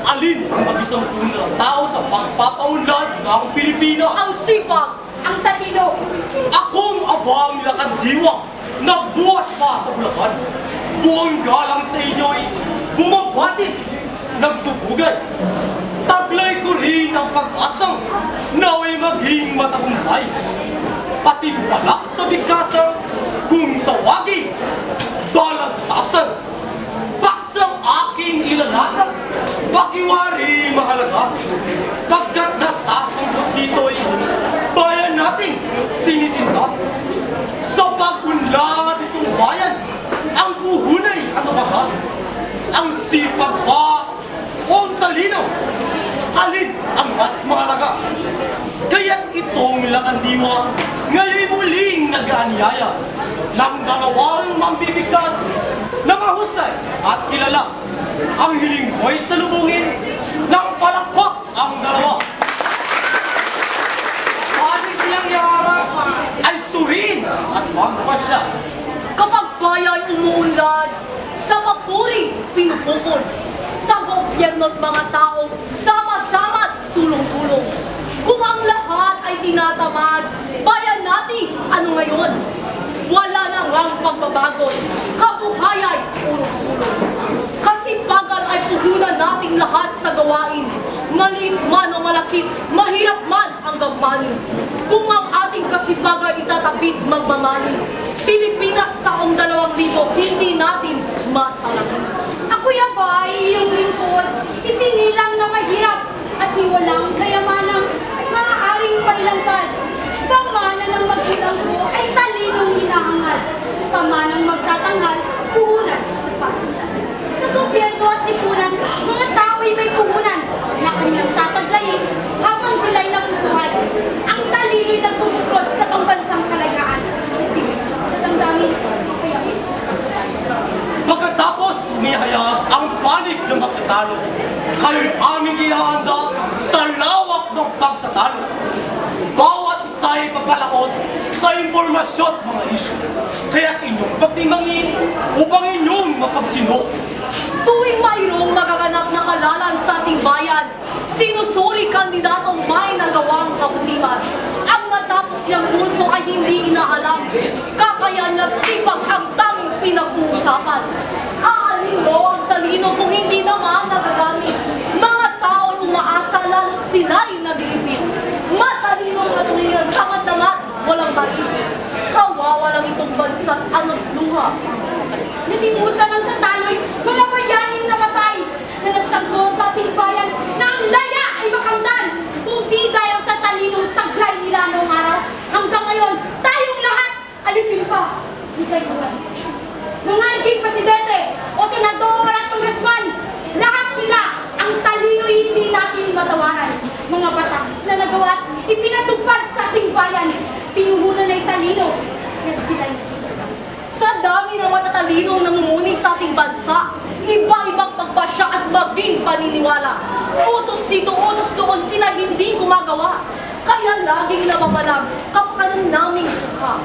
Alin ang mag-isang tunay ng tao sa pagpapaunlad ng Pilipinas? Ang sipag, ang talino. Akong abang nilakad diwa na buhat pa sa Bulacan. Buong galang sa inyo'y bumabatid, nagtubugay. Taglay ko rin ang pag-asang naway maging matagumpay. Pati balak sa bigkasang kung tawagin, balagtasan. Paksang aking ilalatan, pakiwari mahalaga. Pagkat nasasangkot dito'y bayan nating sinisinta. Sa pag-unlad itong bayan, ang puhunay at sabahan. Ang sipag pa o talino, alin ang mas mahalaga? Kaya't itong lakandiwa ngayon muling nag-aanyaya ng dalawang mambibigkas na mahusay at kilala. Ang hiling ko'y salubungin ng palakpak ang dalawa. Paano silang iharap ay suriin at magpasya. Kapag bayan umuunlad, sa papuri pinupukol. Sa gobyerno at mga tao, sama-sama at tulong-tulong. Kung ang lahat ay tinatamad, bayan natin ano ngayon? Wala na ngang pagbabago, kabuhayan urong-sulong. Kasipagan ay puhunan nating lahat sa gawain. Maliit man o malaki, mahirap man ang gampanin. Kung ang ating kasipagan itatapid magmamali, Pilipinas taong 2,000, hindi natin masalangin. Ako yabay, iyong lingkod, isinilang na mahirap at hiwalang kayamanang maaaring pailangkad. Pamana ng magulang ko ay talinong hinahangad. Pamanang magtatanghal, puhunan sa pakilan. Sa gobyerno at lipunan, mga tao'y may puhunan na kanilang tataglayin habang sila'y napupuhay. Ang talino'y nagbubuklod sa pambansang kalayaan. Pilipinas sa damdamin, kaya Pagkatapos nihayag ang panig ng magtatalo, kayo'y aming ihahanda sa lawak ng pagtatalo. Bawat isa'y papalaot sa impormasyon at mga isyu. Kaya't inyong pagtimangin upang inyong mapagsino. Tuwing mayroong magaganap na halalan sa ating bayan, sinusuri kandidatong may nagawang kabutihan. Ang natapos niyang kurso ay hindi inaalam. Kakayahan at sipag ang tanging pinag-uusapan. Aanin mo ang talino kung hindi naman nagagamit. Mga tao'y umaasa lalo't sila'y naglilipit. Matalinong katulinan, tamad-tamad, walang balik. Kawawa lang itong bansa't ano't luha. nalimutan ng kataloy, mga bayaning namatay na nagtagpo sa ating bayan na ang laya ay makamtan. Kung di dahil sa talinong taglay nila noong araw, hanggang ngayon, tayong lahat alipin pa. Di kayo mga naging presidente o senador at congressman, lahat sila ang talino'y hindi natin matawaran. Mga batas na nagawa at ipinatupad sa ating bayan, pinuhunan ay talino, kaya sila'y Sa dami ng matatalinong namumuni sa ating bansa, iba-ibang pagpasya at maging paniniwala. Utos dito, utos doon, sila hindi gumagawa. Kaya laging nababalang kapakanan naming mukha.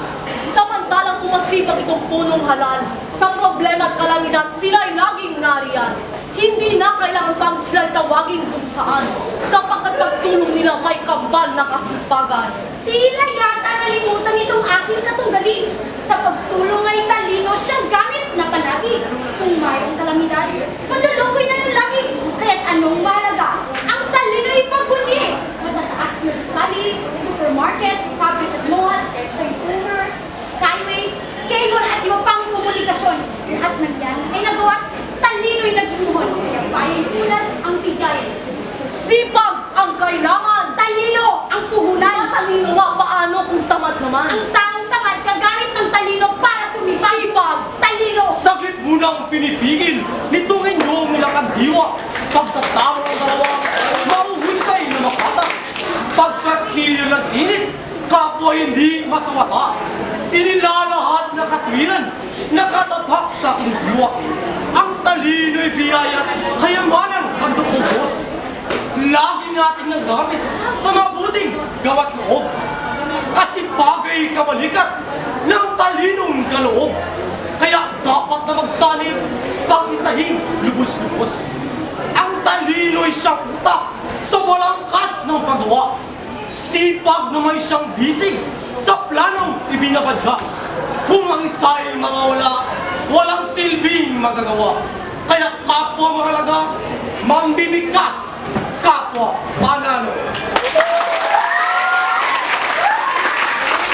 Samantalang kumasipag itong punong halal, sa problema at kalamidad, sila'y laging nariyan. Hindi na kailangan pang sila'y tawagin kung saan, sapagkat pagtulong nila may kambal na kasipagan. tila yata nalimutan itong aking katunggali. Sa pagtulong ay talino siyang gamit na palagi. Kung mayroong kalamidad, manlulukoy na ng lagi. Kaya't anong mahalaga? Ang talino ay pagbunyi. Matataas na sali, supermarket, public at mall, consumer, skyway, cable at iba pang komunikasyon. Lahat ng yan ay nagawa, talino'y nagpuhon. Kaya bayay ulat ang tigayan. Sipag ang kailangan! Talino ang puhunan. Matalino nga paano kung tamad naman? Ang taong tamad gagamit ng talino para sumipag. Sipag! Talino. Saglit munang pinipigil nitong inyong lakandiwa. Pagkatama ng dalawang mahuhusay na makata. Pagkat hilo ng init, kapwa hindi masawata. Inilalahat na katwiran, nakatatak sa aking diwa. Ang talino'y biyaya, kayamanan ang dukubos. Lagi natin nagamit sa mabuting gawat loob. Kasi bagay kabalikat ng talinong kaloob. Kaya dapat na magsanib pag-isahing lubos-lubos. Ang Talino'y siyang utak sa walang kas ng paggawa. Sipag na may siyang bisig sa planong ibinabadya. Kung ang isa'y mawawala, walang silbing magagawa. Kaya kapwa mahalaga, mambibigkas, kapwa panalo.